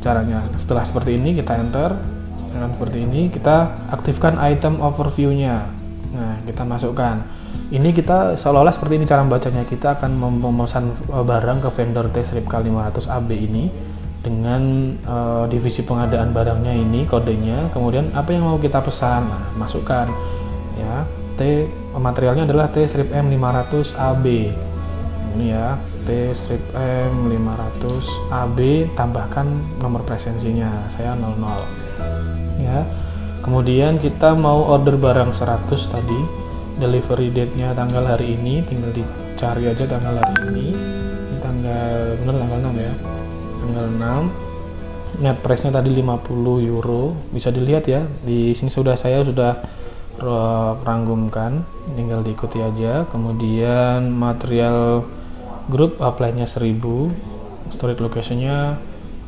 caranya. Setelah seperti ini kita enter. Dengan seperti ini kita aktifkan item overview-nya. Nah, kita masukkan. Ini kita seolah-olah seperti ini cara membacanya. Kita akan memesan barang ke vendor T-Strip K500AB ini dengan divisi pengadaan barangnya ini, kodenya, kemudian apa yang mau kita pesan, nah, masukkan ya. Materialnya adalah T-Strip M500AB ini ya, T-Strip M500AB, tambahkan nomor presensinya, saya 00 ya. Kemudian kita mau order barang 100 tadi, delivery date-nya tanggal hari ini, tinggal dicari aja tanggal hari ini tanggal, bener tanggal 6 ya, tanggal 6. Net price-nya tadi 50 euro, bisa dilihat ya di sini saya sudah rangkumkan, tinggal diikuti aja. Kemudian material group apply-nya 1000, storage location-nya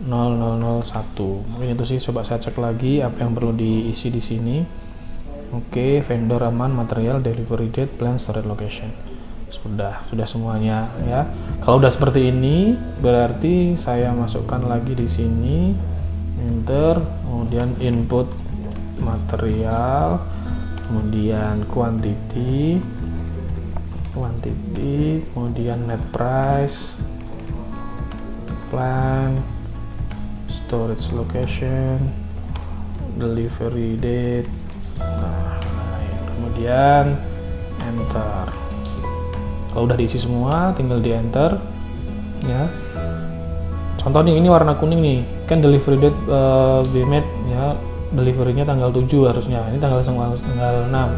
0001. Mungkin itu sih, coba saya cek lagi apa yang perlu diisi di sini. Oke, vendor aman, material, delivery date, plan, storage location. Sudah semuanya ya. Kalau udah seperti ini berarti saya masukkan lagi di sini, enter, kemudian input material, kemudian quantity, kemudian net price, plan, storage location, delivery date. Nah, kemudian enter. Kalau udah diisi semua tinggal di enter ya. Contoh nih, ini warna kuning nih, kan delivery date be made ya, deliverynya tanggal 7 harusnya, ini tanggal 6.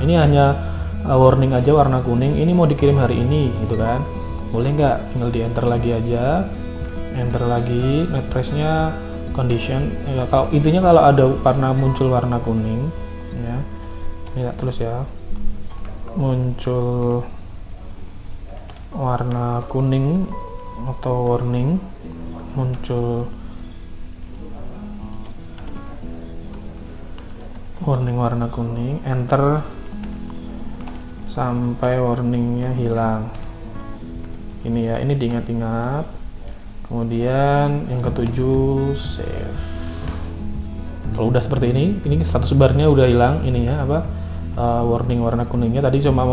Ini hanya warning aja warna kuning, ini mau dikirim hari ini gitu kan, boleh nggak? Tinggal di enter lagi aja, enter lagi. Net price nya condition ya, kalau intinya kalau ada warna muncul warna kuning ya, ini tak tulis ya, muncul warna kuning atau warning, muncul warning warna kuning, enter sampai warningnya hilang. Ini ya, ini diingat-ingat. Kemudian yang ketujuh, save. Kalau udah seperti ini status barnya udah hilang ininya apa, warning warna kuningnya. Tadi cuma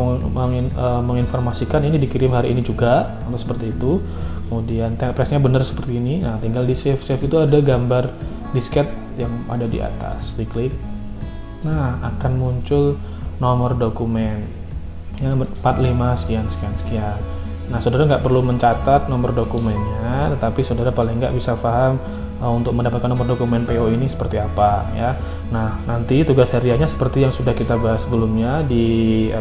menginformasikan ini dikirim hari ini juga, atau seperti itu. Kemudian price-nya benar seperti ini. Nah, tinggal di save itu ada gambar disket yang ada di atas, diklik. Nah, akan muncul nomor dokumen yang 45 sekian. Nah, saudara nggak perlu mencatat nomor dokumennya, tetapi saudara paling nggak bisa paham untuk mendapatkan nomor dokumen PO ini seperti apa ya. Nah, nanti tugas hariannya seperti yang sudah kita bahas sebelumnya di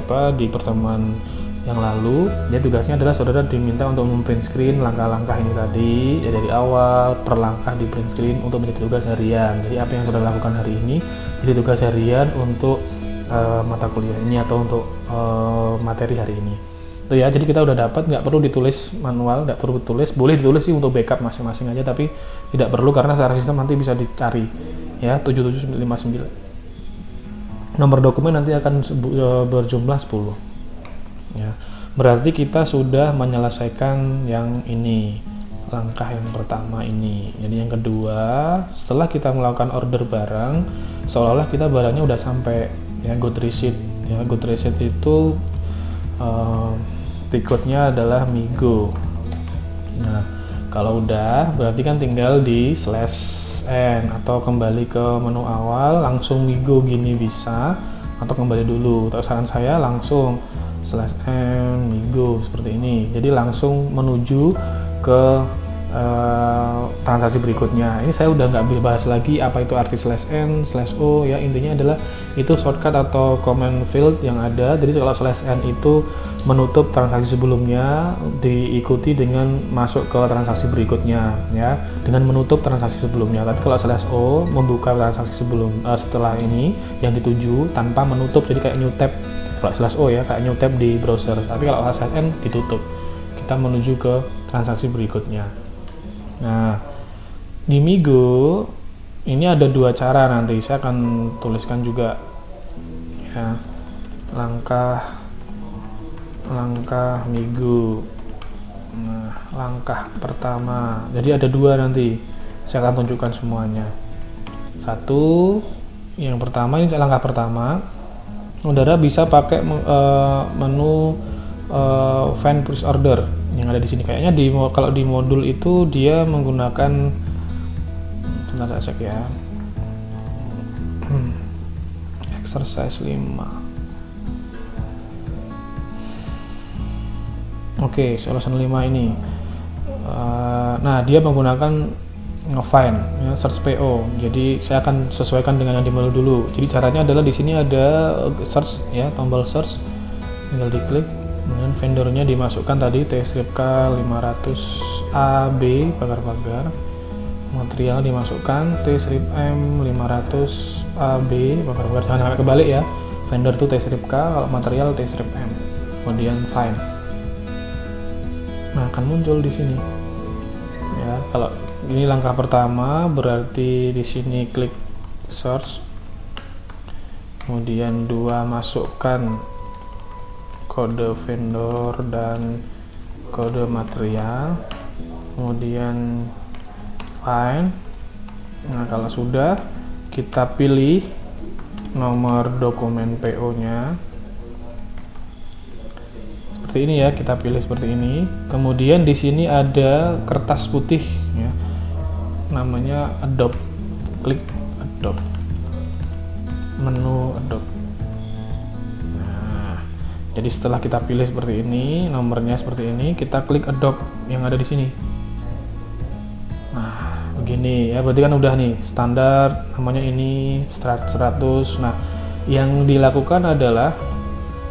pertemuan yang lalu. Jadi tugasnya adalah saudara diminta untuk memprint screen langkah-langkah ini tadi ya, dari awal per langkah di print screen untuk menjadi tugas harian. Jadi apa yang saudara lakukan hari ini jadi tugas harian untuk mata kuliah ini atau untuk materi hari ini. Itu ya, jadi kita udah dapat, nggak perlu ditulis manual, nggak perlu ditulis, boleh ditulis sih untuk backup masing-masing aja, tapi tidak perlu karena secara sistem nanti bisa dicari ya, 7759. Nomor dokumen nanti akan berjumlah 10 ya. Berarti kita sudah menyelesaikan yang ini, langkah yang pertama ini. Jadi yang kedua, setelah kita melakukan order barang, seolah-olah kita barangnya udah sampai ya, good receipt ya. Good receipt itu tiketnya adalah Migo. Nah, kalau udah berarti kan tinggal di /n atau kembali ke menu awal, langsung Migo gini bisa, atau kembali dulu. Atau saran saya langsung /n Migo seperti ini. Jadi langsung menuju ke transaksi berikutnya. Ini saya udah nggak bahas lagi apa itu arti /n/o ya, intinya adalah itu shortcut atau command field yang ada. Jadi kalau /n itu menutup transaksi sebelumnya, diikuti dengan masuk ke transaksi berikutnya ya, dengan menutup transaksi sebelumnya. Tapi kalau /o membuka transaksi setelah ini yang dituju tanpa menutup, jadi kayak new tab. Kalau /o ya kayak new tab di browser, tapi kalau /n ditutup, kita menuju ke transaksi berikutnya. Nah, di Migo ini ada dua cara, nanti saya akan tuliskan juga ya, langkah Migo. Nah, langkah pertama, jadi ada dua, nanti saya akan tunjukkan semuanya. Satu, yang pertama, ini langkah pertama, saudara bisa pakai menu find push order yang ada di sini. Kayaknya kalau di modul itu dia menggunakan, sebentar saya cek ya, exercise 5. Oke, solution 5 ini. Nah, dia menggunakan nge-find ya, search PO. Jadi saya akan sesuaikan dengan yang di modul dulu. Jadi caranya adalah di sini ada search ya, tombol search, tinggal diklik. Kemudian vendornya dimasukkan tadi T-Strip K 500 AB pagar-pagar, material dimasukkan T-Strip M 500 AB pagar-pagar, jangan sampai kebalik ya, vendor itu T-Strip K, kalau material T-Strip M, kemudian find. Nah, akan muncul di sini ya. Kalau ini langkah pertama, berarti di sini klik search, kemudian 2 masukkan kode vendor dan kode material, kemudian find. Nah, kalau sudah, kita pilih nomor dokumen PO nya seperti ini ya, kita pilih seperti ini. Kemudian di sini ada kertas putih ya, namanya Adobe, klik Adobe, menu Adobe. Jadi setelah kita pilih seperti ini, nomornya seperti ini, kita klik Adobe yang ada di sini. Nah, begini ya, berarti kan udah nih standar, namanya ini 100. Nah, yang dilakukan adalah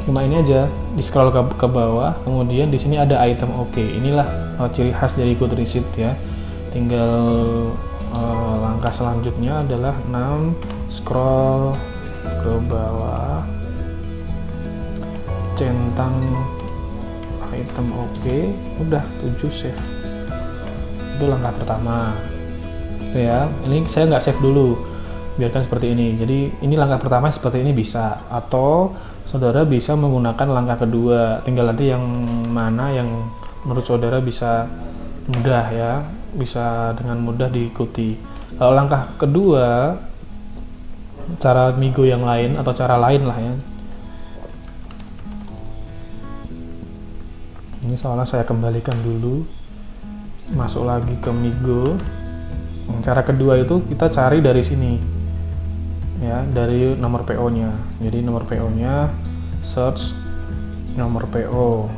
cuma ini aja, di scroll ke bawah, kemudian di sini ada item OK. Inilah ciri khas dari Goodreceipt ya. Tinggal langkah selanjutnya adalah 6, scroll ke bawah, centang item OK, udah 7 save. Itu langkah pertama ya. Ini saya nggak save dulu, biarkan seperti ini. Jadi ini langkah pertama seperti ini bisa, atau saudara bisa menggunakan langkah kedua, tinggal nanti yang mana yang menurut saudara bisa mudah ya, bisa dengan mudah diikuti. Kalau langkah kedua, cara Migo yang lain atau cara lain lah ya. Ini soalnya saya kembalikan dulu, masuk lagi ke Migo. Cara kedua itu kita cari dari sini ya, dari nomor PO nya. Jadi nomor PO nya search nomor PO.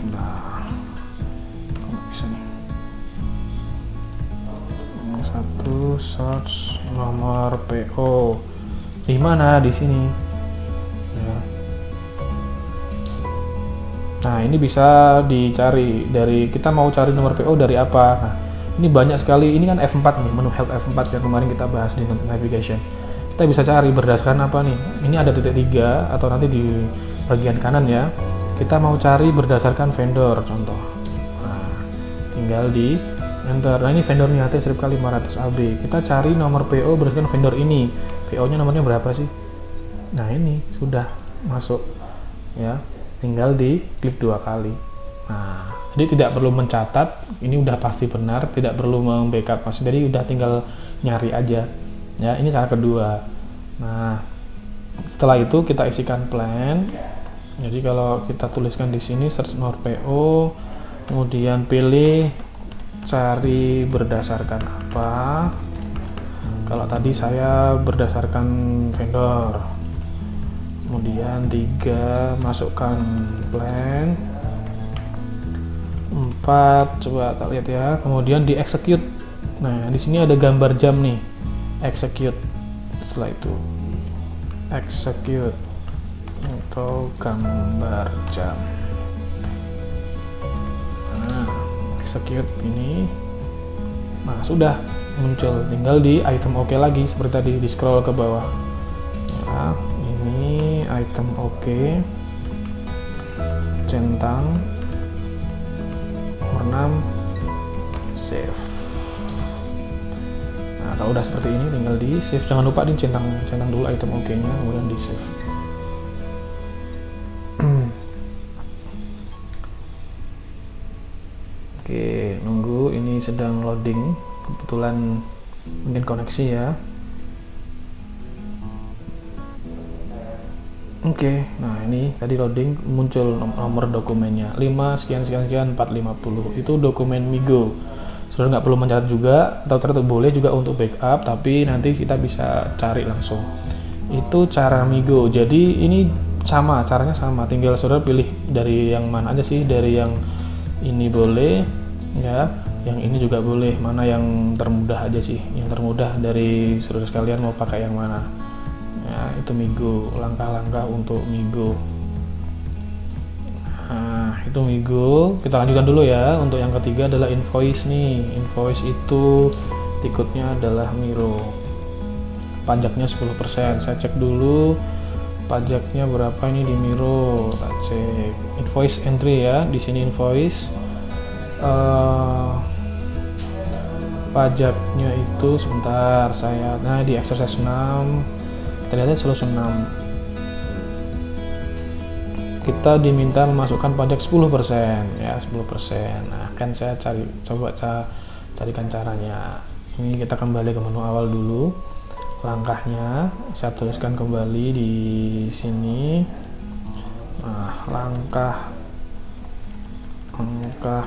Nah, kok bisa nih, satu search nomor PO di mana, di sini ya. Nah, ini bisa dicari dari, kita mau cari nomor PO dari apa. Nah, ini banyak sekali, ini kan F4 nih, menu help F4 yang kemarin kita bahas di navigation. Kita bisa cari berdasarkan apa nih, ini ada titik 3 atau nanti di bagian kanan ya, kita mau cari berdasarkan vendor contoh. Nah, tinggal di enter. Nah, ini vendornya T-Strip K 500 AB, kita cari nomor PO berdasarkan vendor ini, PO nya nomornya berapa sih. Nah, ini sudah masuk ya, tinggal di klik 2 kali. Nah, jadi tidak perlu mencatat, ini udah pasti benar, tidak perlu membackup, jadi udah tinggal nyari aja ya. Ini cara kedua. Nah, setelah itu kita isikan plan. Jadi kalau kita tuliskan di sini search nomor PO, kemudian pilih cari berdasarkan apa. Kalau tadi saya berdasarkan vendor, kemudian 3 masukkan plan, 4, coba kita lihat ya. Kemudian di execute. Nah, di sini ada gambar jam nih. Execute. Setelah itu execute atau gambar jam. Nah, execute ini. Nah, sudah muncul. Tinggal di item OK lagi seperti tadi, di scroll ke bawah. Nah, ini item OK. Centang nomor 6, save. Nah, kalau udah seperti ini tinggal di save. Jangan lupa centang dulu item OK nya, kemudian di save. Oke, nunggu, ini sedang loading, kebetulan mungkin koneksi ya. Oke, nah ini tadi loading, muncul nomor dokumennya 5 sekian 450. Itu dokumen Migo. Sudah nggak perlu mencatat juga, atau ternyata boleh juga untuk backup, tapi nanti kita bisa cari langsung. Itu cara Migo. Jadi ini sama, caranya sama, tinggal saudara pilih dari yang mana aja sih. Dari yang ini boleh ya, yang ini juga boleh, mana yang termudah aja sih. Yang termudah dari saudara sekalian mau pakai yang mana. Ya, itu Migo, langkah-langkah untuk Migo. Nah, itu Migo. Kita lanjutkan dulu ya. Untuk yang ketiga adalah invoice nih. Invoice itu tiketnya adalah Miro. Pajaknya 10%. Saya cek dulu pajaknya berapa ini di Miro. Kita cek invoice entry ya. Di sini invoice. Pajaknya itu sebentar saya. Nah, di exercise 6 ternyata solution 6 kita diminta memasukkan pajak 10% ya, 10%. Nah, kan saya coba carikan caranya. Ini kita kembali ke menu awal dulu. Langkahnya saya tuliskan kembali di sini. Nah, langkah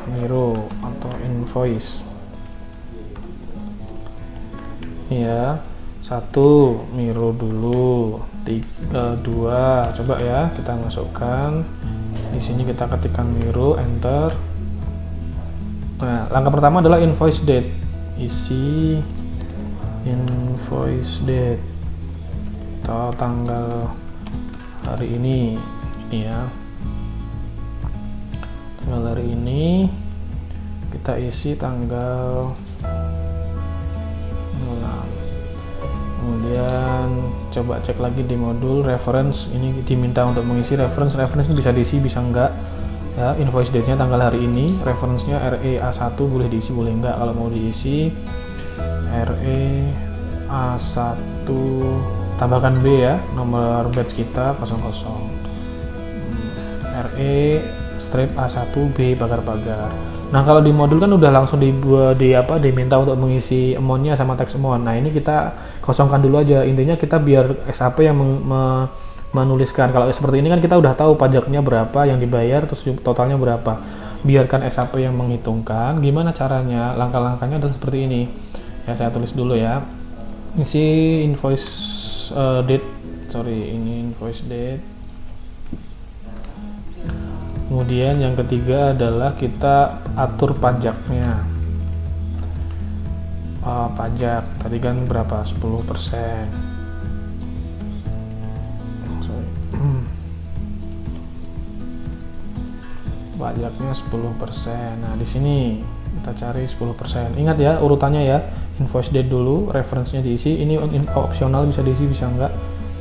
Miro atau invoice ya. 1 Miro dulu, 2 coba ya kita masukkan di sini, kita ketikkan Miro, enter. Nah, langkah pertama adalah invoice date, isi invoice date atau tanggal hari ini ya, tanggal hari ini kita isi tanggal 6. Kemudian coba cek lagi di modul reference, ini diminta untuk mengisi reference ini bisa diisi bisa enggak ya. Invoice date nya tanggal hari ini, reference nya RE-A1 boleh diisi boleh enggak. Kalau mau diisi RE-A1 tambahkan B ya, nomor batch kita 00. RE-A1B pagar-pagar. Nah, kalau di modul kan udah langsung diminta untuk mengisi amount-nya sama teks amount. Nah, ini kita kosongkan dulu aja. Intinya kita biar SAP yang menuliskan. Kalau seperti ini kan kita udah tahu pajaknya berapa yang dibayar, terus totalnya berapa. Biarkan SAP yang menghitungkan. Gimana caranya? Langkah-langkahnya adalah seperti ini. Ya, saya tulis dulu ya. Isi invoice date. Ini invoice date. Kemudian yang ketiga adalah kita atur pajaknya. Pajak tadi kan berapa? 10%. Pajaknya 10%. Nah, di sini kita cari 10%. Ingat ya urutannya ya. Invoice date dulu, reference-nya diisi. Ini opsional, bisa diisi bisa enggak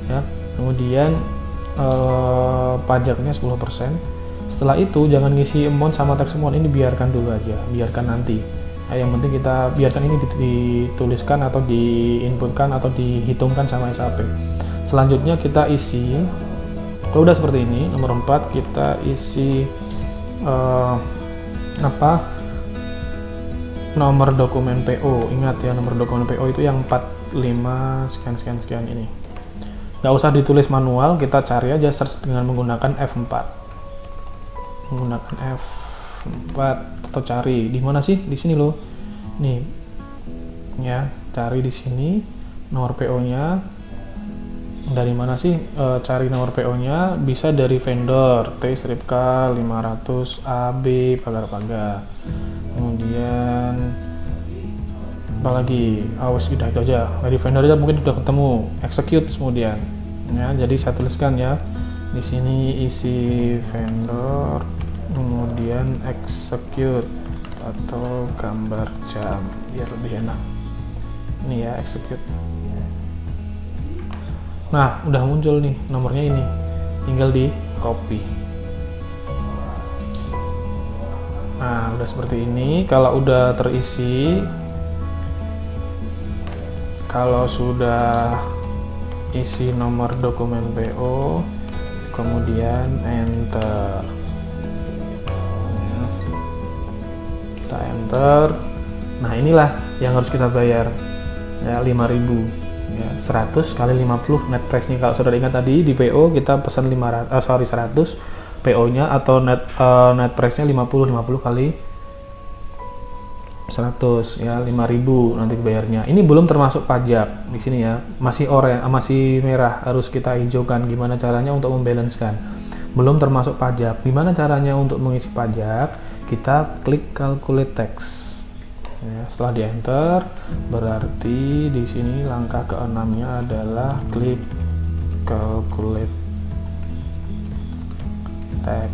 ya. Kemudian pajaknya 10%. Setelah itu jangan ngisi amount sama teks amount, ini biarkan dulu aja, biarkan nanti. Nah, yang penting kita biarkan ini dituliskan atau diinputkan atau dihitungkan sama SAP. Selanjutnya kita isi, kalau udah seperti ini, nomor 4 kita isi nomor dokumen PO. Ingat ya, nomor dokumen PO itu yang 45 sekian ini. Nggak usah ditulis manual, kita cari aja, search dengan menggunakan F4. Menggunakan F4 atau cari di mana sih? Di sini loh. Nih. Ya, cari di sini nomor PO-nya. Dari mana sih cari nomor PO-nya? Bisa dari vendor T-K 500 AB pagar-pagar. Kemudian apalagi, awas udah itu aja. Dari vendor aja mungkin udah ketemu. Execute kemudian. Ya, jadi saya tuliskan ya. Di sini isi vendor, kemudian execute atau gambar jam biar lebih enak. Ini ya, execute. Nah, udah muncul nih nomornya ini. Tinggal di copy. Nah, udah seperti ini. Kalau udah terisi, kalau sudah isi nomor dokumen PO, kemudian enter. Kita enter. Nah, inilah yang harus kita bayar. Ya, 5.000. Ya, 100 kali 50 net price nya. Kalau saudara ingat tadi di PO kita pesan 100 PO nya atau net price nya 50 kali 100 ya, 5.000 nanti bayarnya. Ini belum termasuk pajak di sini ya, masih masih merah, harus kita hijaukan. Gimana caranya untuk membalancekan? Belum termasuk pajak. Gimana caranya untuk mengisi pajak? Kita klik calculate tax. Ya, setelah di enter, berarti di sini langkah ke-6-nya adalah klik calculate tax.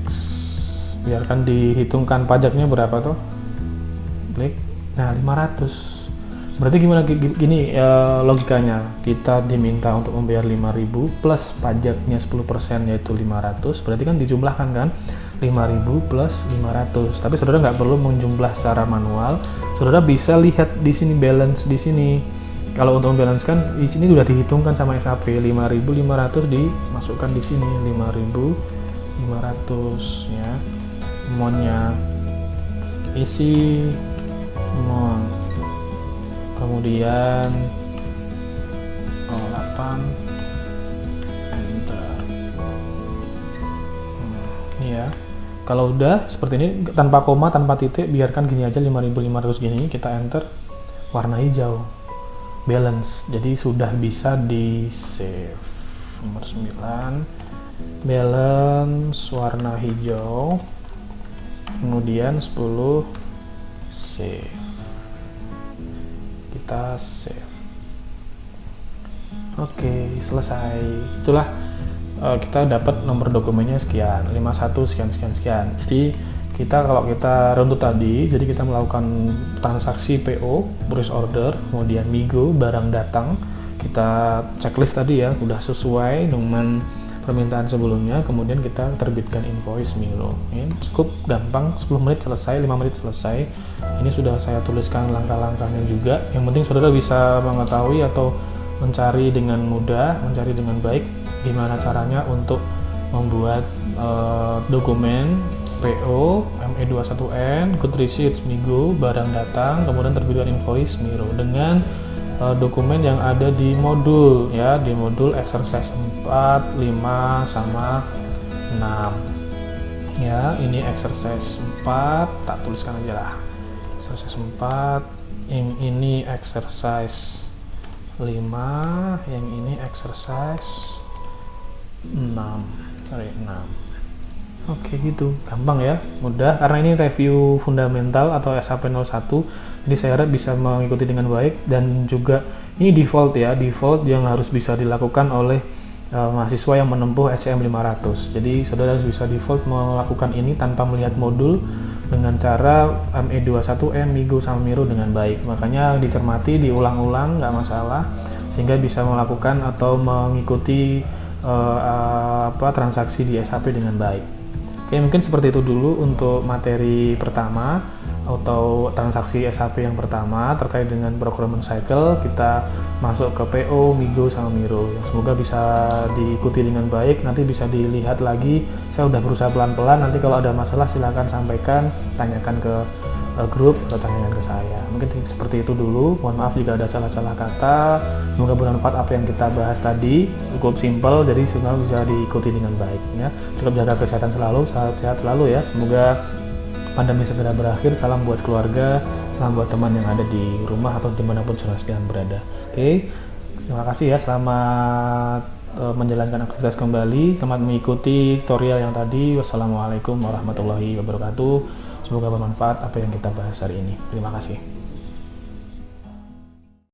Biarkan dihitungkan pajaknya berapa tuh. Klik. Nah, 500. Berarti gimana gini logikanya? Kita diminta untuk membayar 5.000 plus pajaknya 10% yaitu 500. Berarti kan dijumlahkan kan? 5.000 plus 500. Tapi saudara nggak perlu menjumlah secara manual. Saudara bisa lihat di sini balance di sini. Kalau untuk membalancekan di sini sudah dihitungkan sama SAP. 5.500 dimasukkan di sini 5.500 ya. Amount-nya isi amount. Kemudian 08 enter. Ini ya. Kalau udah seperti ini tanpa koma, tanpa titik, biarkan gini aja 5.500 gini, kita enter, warna hijau, balance. Jadi sudah bisa di save. Nomor 9, balance warna hijau, kemudian 10 save. Kita save. Oke, selesai. Itulah kita dapat nomor dokumennya sekian, 51 sekian. Jadi kalau kita runtut tadi, jadi kita melakukan transaksi PO, purchase order, kemudian Migo, barang datang, kita checklist tadi ya, udah sesuai dengan permintaan sebelumnya, kemudian kita terbitkan invoice Miro. Ini cukup gampang, 10 menit selesai, 5 menit selesai. Ini sudah saya tuliskan langkah-langkahnya juga. Yang penting saudara bisa mengetahui atau mencari dengan mudah, mencari dengan baik gimana caranya untuk membuat dokumen PO, ME21N, Good Receipts Migo, barang datang, kemudian terbitkan invoice Miro dengan dokumen yang ada di modul ya, di modul exercise 4, 5 sama 6. Ya, ini exercise 4, tak tuliskan aja lah. Exercise 4, yang ini exercise 5, yang ini exercise 6. Oke, gitu, gampang ya, mudah, karena ini review fundamental atau SAP 01, jadi saya harap bisa mengikuti dengan baik. Dan juga ini default ya, default yang harus bisa dilakukan oleh mahasiswa yang menempuh SCM 500. Jadi saudara bisa default melakukan ini tanpa melihat modul dengan cara ME21N, Migo sama Miro dengan baik. Makanya dicermati, diulang-ulang, nggak masalah, sehingga bisa melakukan atau mengikuti transaksi di SAP dengan baik. Oke, mungkin seperti itu dulu untuk materi pertama atau transaksi SAP yang pertama terkait dengan procurement cycle. Kita masuk ke PO, Migo, sama Miro. Semoga bisa diikuti dengan baik. Nanti bisa dilihat lagi. Saya udah berusaha pelan-pelan. Nanti kalau ada masalah silahkan sampaikan, tanyakan ke grup atau tanyakan ke saya. Mungkin seperti itu dulu. Mohon maaf jika ada salah-salah kata. Semoga bermanfaat apa yang kita bahas tadi. Cukup simpel, jadi semua bisa diikuti dengan baik ya. Tetap jaga kesehatan selalu, sehat selalu ya. Semoga pandemi segera berakhir. Salam buat keluarga, salam buat teman yang ada di rumah atau dimanapun saudara sekalian berada. Oke, terima kasih ya. Selamat menjalankan aktivitas kembali. Selamat mengikuti tutorial yang tadi. Wassalamualaikum warahmatullahi wabarakatuh. Semoga bermanfaat apa yang kita bahas hari ini. Terima kasih.